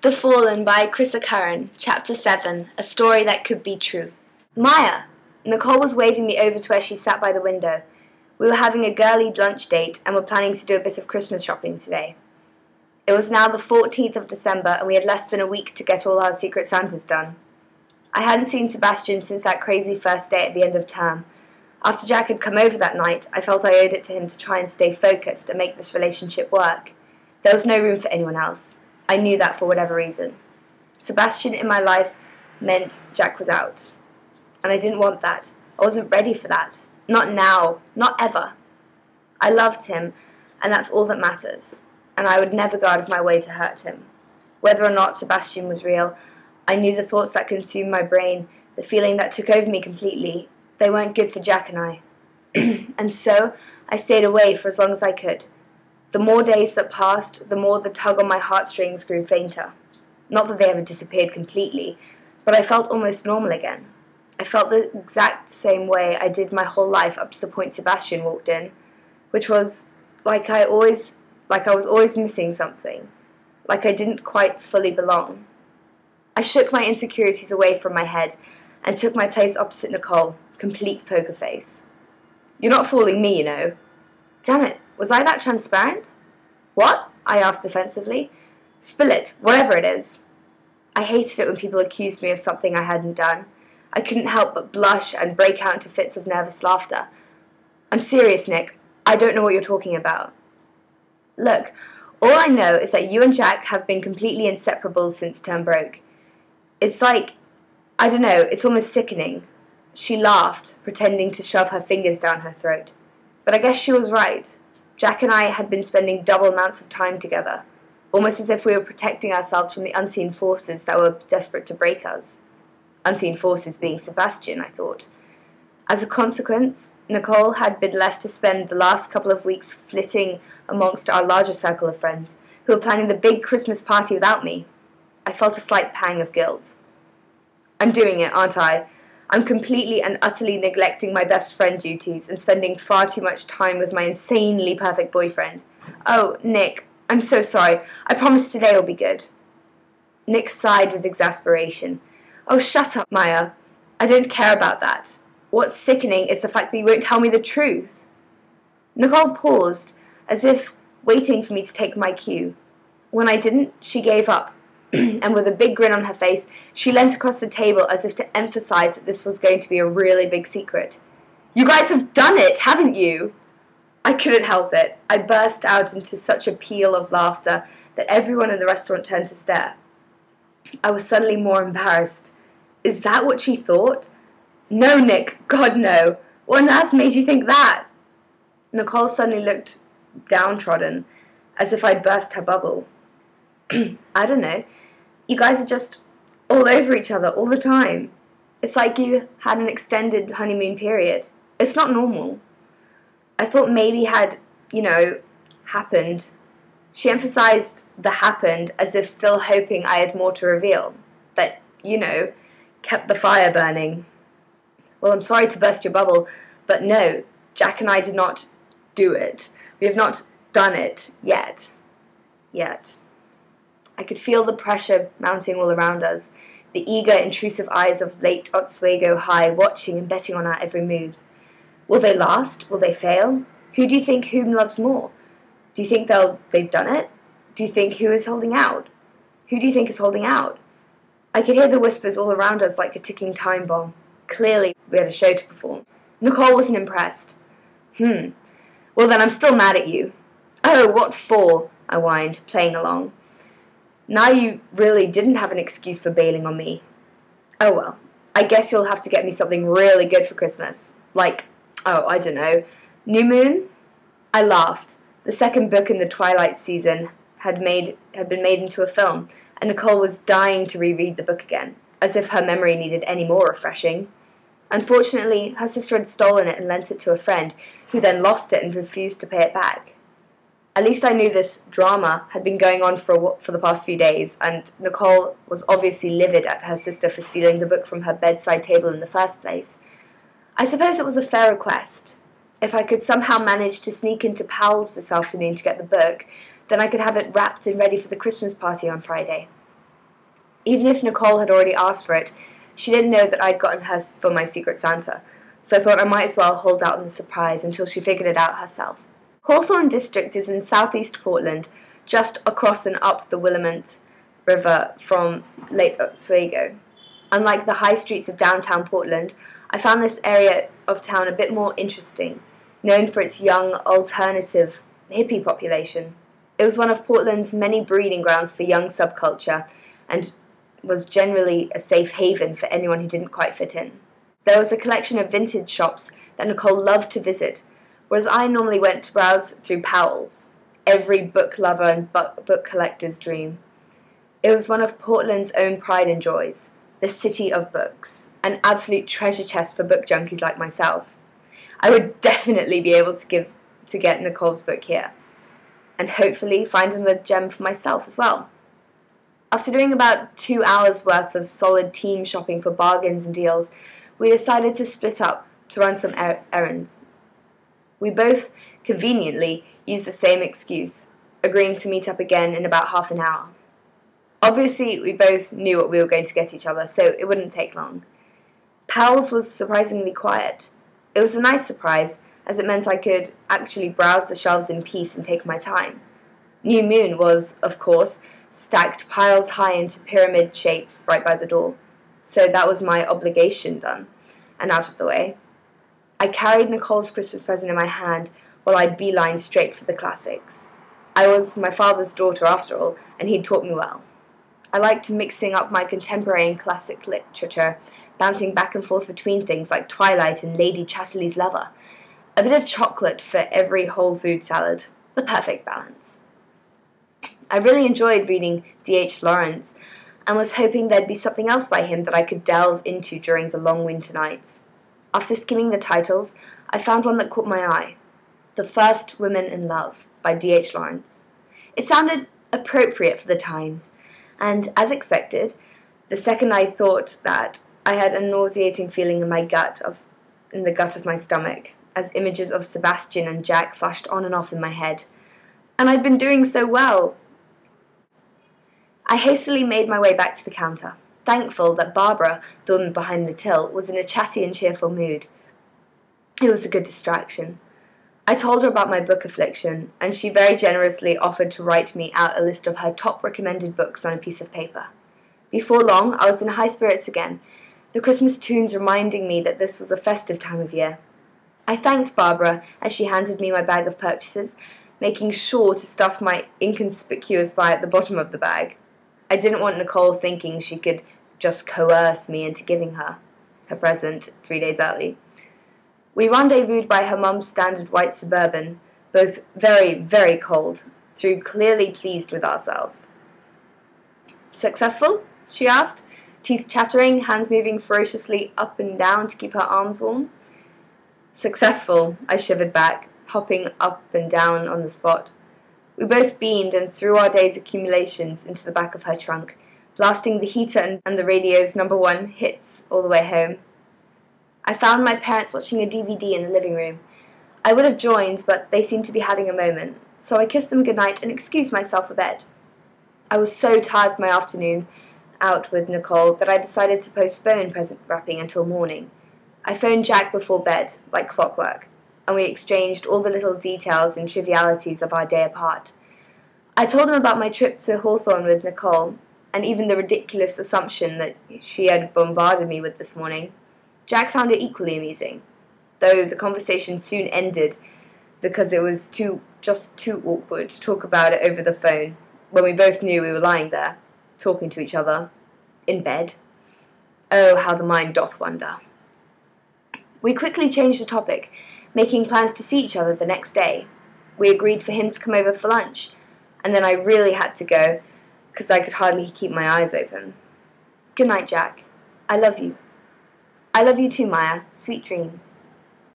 The Fallen by Krissa Curran, Chapter 7, A Story That Could Be True. Maya! Nicole was waving me over to where she sat by the window. We were having a girly lunch date and were planning to do a bit of Christmas shopping today. It was now the 14th of December and we had less than a week to get all our Secret Santas done. I hadn't seen Sebastian since that crazy first day at the end of term. After Jack had come over that night, I felt I owed it to him to try and stay focused and make this relationship work. There was no room for anyone else. I knew that for whatever reason. Sebastian in my life meant Jack was out. And I didn't want that. I wasn't ready for that. Not now. Not ever. I loved him, and that's all that mattered. And I would never go out of my way to hurt him. Whether or not Sebastian was real, I knew the thoughts that consumed my brain, the feeling that took over me completely, they weren't good for Jack and I. And so, I stayed away for as long as I could. The more days that passed, the more the tug on my heartstrings grew fainter. Not that they ever disappeared completely, but I felt almost normal again. I felt the exact same way I did my whole life up to the point Sebastian walked in, which was like I was always missing something, like I didn't quite fully belong. I shook my insecurities away from my head and took my place opposite Nicole, complete poker face. You're not fooling me, you know. Damn it, was I that transparent? What? I asked defensively. Spill it, whatever it is. I hated it when people accused me of something I hadn't done. I couldn't help but blush and break out into fits of nervous laughter. I'm serious, Nick. I don't know what you're talking about. Look, all I know is that you and Jack have been completely inseparable since term broke. It's like, I don't know, it's almost sickening. She laughed, pretending to shove her fingers down her throat. But I guess she was right. Jack and I had been spending double amounts of time together, almost as if we were protecting ourselves from the unseen forces that were desperate to break us. Unseen forces being Sebastian, I thought. As a consequence, Nicole had been left to spend the last couple of weeks flitting amongst our larger circle of friends, who were planning the big Christmas party without me. I felt a slight pang of guilt. I'm doing it, aren't I? I'm completely and utterly neglecting my best friend duties and spending far too much time with my insanely perfect boyfriend. Oh, Nick, I'm so sorry. I promise today will be good. Nick sighed with exasperation. Oh, shut up, Maya. I don't care about that. What's sickening is the fact that you won't tell me the truth. Nicole paused, as if waiting for me to take my cue. When I didn't, she gave up, and with a big grin on her face, she leant across the table as if to emphasize that this was going to be a really big secret. You guys have done it, haven't you? I couldn't help it. I burst out into such a peal of laughter that everyone in the restaurant turned to stare. I was suddenly more embarrassed. Is that what she thought? No, Nick, God no. What on earth made you think that? Nicole suddenly looked downtrodden, as if I'd burst her bubble. I don't know. You guys are just all over each other all the time. It's like you had an extended honeymoon period. It's not normal. I thought maybe had, happened. She emphasized the happened as if still hoping I had more to reveal. That, kept the fire burning. Well, I'm sorry to burst your bubble, but no, Jack and I did not do it. We have not done it yet. I could feel the pressure mounting all around us, the eager, intrusive eyes of late Oswego High watching and betting on our every move. Will they last? Will they fail? Who do you think whom loves more? Do you think they've done it? Do you think who is holding out? Who do you think is holding out? I could hear the whispers all around us like a ticking time bomb. Clearly, we had a show to perform. Nicole wasn't impressed. Well then, I'm still mad at you. Oh, what for? I whined, playing along. Now you really didn't have an excuse for bailing on me. Oh well, I guess you'll have to get me something really good for Christmas. Like, I don't know, New Moon? I laughed. The second book in the Twilight season had been made into a film, and Nicole was dying to reread the book again, as if her memory needed any more refreshing. Unfortunately, her sister had stolen it and lent it to a friend, who then lost it and refused to pay it back. At least I knew this drama had been going on for the past few days, and Nicole was obviously livid at her sister for stealing the book from her bedside table in the first place. I suppose it was a fair request. If I could somehow manage to sneak into Powell's this afternoon to get the book, then I could have it wrapped and ready for the Christmas party on Friday. Even if Nicole had already asked for it, she didn't know that I'd gotten hers for my Secret Santa, so I thought I might as well hold out on the surprise until she figured it out herself. Hawthorne District is in southeast Portland, just across and up the Willamette River from Lake Oswego. Unlike the high streets of downtown Portland, I found this area of town a bit more interesting, known for its young, alternative, hippie population. It was one of Portland's many breeding grounds for young subculture, and was generally a safe haven for anyone who didn't quite fit in. There was a collection of vintage shops that Nicole loved to visit, whereas I normally went to browse through Powell's, every book lover and book collector's dream. It was one of Portland's own pride and joys, the city of books, an absolute treasure chest for book junkies like myself. I would definitely be able to get Nicole's book here, and hopefully find another gem for myself as well. After doing about 2 hours worth of solid team shopping for bargains and deals, we decided to split up to run some errands. We both, conveniently, used the same excuse, agreeing to meet up again in about half an hour. Obviously, we both knew what we were going to get each other, so it wouldn't take long. Powell's was surprisingly quiet. It was a nice surprise, as it meant I could actually browse the shelves in peace and take my time. New Moon was, of course, stacked piles high into pyramid shapes right by the door, so that was my obligation done and out of the way. I carried Nicole's Christmas present in my hand while I beelined straight for the classics. I was my father's daughter after all, and he'd taught me well. I liked mixing up my contemporary and classic literature, bouncing back and forth between things like Twilight and Lady Chatterley's Lover. A bit of chocolate for every whole food salad, the perfect balance. I really enjoyed reading D.H. Lawrence, and was hoping there'd be something else by him that I could delve into during the long winter nights. After skimming the titles, I found one that caught my eye, The First Women in Love by D.H. Lawrence. It sounded appropriate for the times, and, as expected, the second I thought that, I had a nauseating feeling in the gut of my stomach, as images of Sebastian and Jack flashed on and off in my head. And I'd been doing so well. I hastily made my way back to the counter, thankful that Barbara, the woman behind the till, was in a chatty and cheerful mood. It was a good distraction. I told her about my book affliction, and she very generously offered to write me out a list of her top recommended books on a piece of paper. Before long, I was in high spirits again, the Christmas tunes reminding me that this was a festive time of year. I thanked Barbara as she handed me my bag of purchases, making sure to stuff my inconspicuous buy at the bottom of the bag. I didn't want Nicole thinking she could just coerce me into giving her present 3 days early. We rendezvoused by her mum's standard white Suburban, both very, very cold, though clearly pleased with ourselves. "Successful?" she asked, teeth chattering, hands moving ferociously up and down to keep her arms warm. "Successful," I shivered back, hopping up and down on the spot. We both beamed and threw our day's accumulations into the back of her trunk, blasting the heater and the radio's #1 hits all the way home. I found my parents watching a DVD in the living room. I would have joined, but they seemed to be having a moment, so I kissed them goodnight and excused myself for bed. I was so tired from my afternoon out with Nicole that I decided to postpone present wrapping until morning. I phoned Jack before bed, like clockwork, and we exchanged all the little details and trivialities of our day apart. I told him about my trip to Hawthorne with Nicole, and even the ridiculous assumption that she had bombarded me with this morning. Jack found it equally amusing, though the conversation soon ended because it was just too awkward to talk about it over the phone, when we both knew we were lying there, talking to each other, in bed. Oh, how the mind doth wander. We quickly changed the topic, making plans to see each other the next day. We agreed for him to come over for lunch, and then I really had to go, because I could hardly keep my eyes open. Good night, Jack. I love you. I love you too, Maya. Sweet dreams.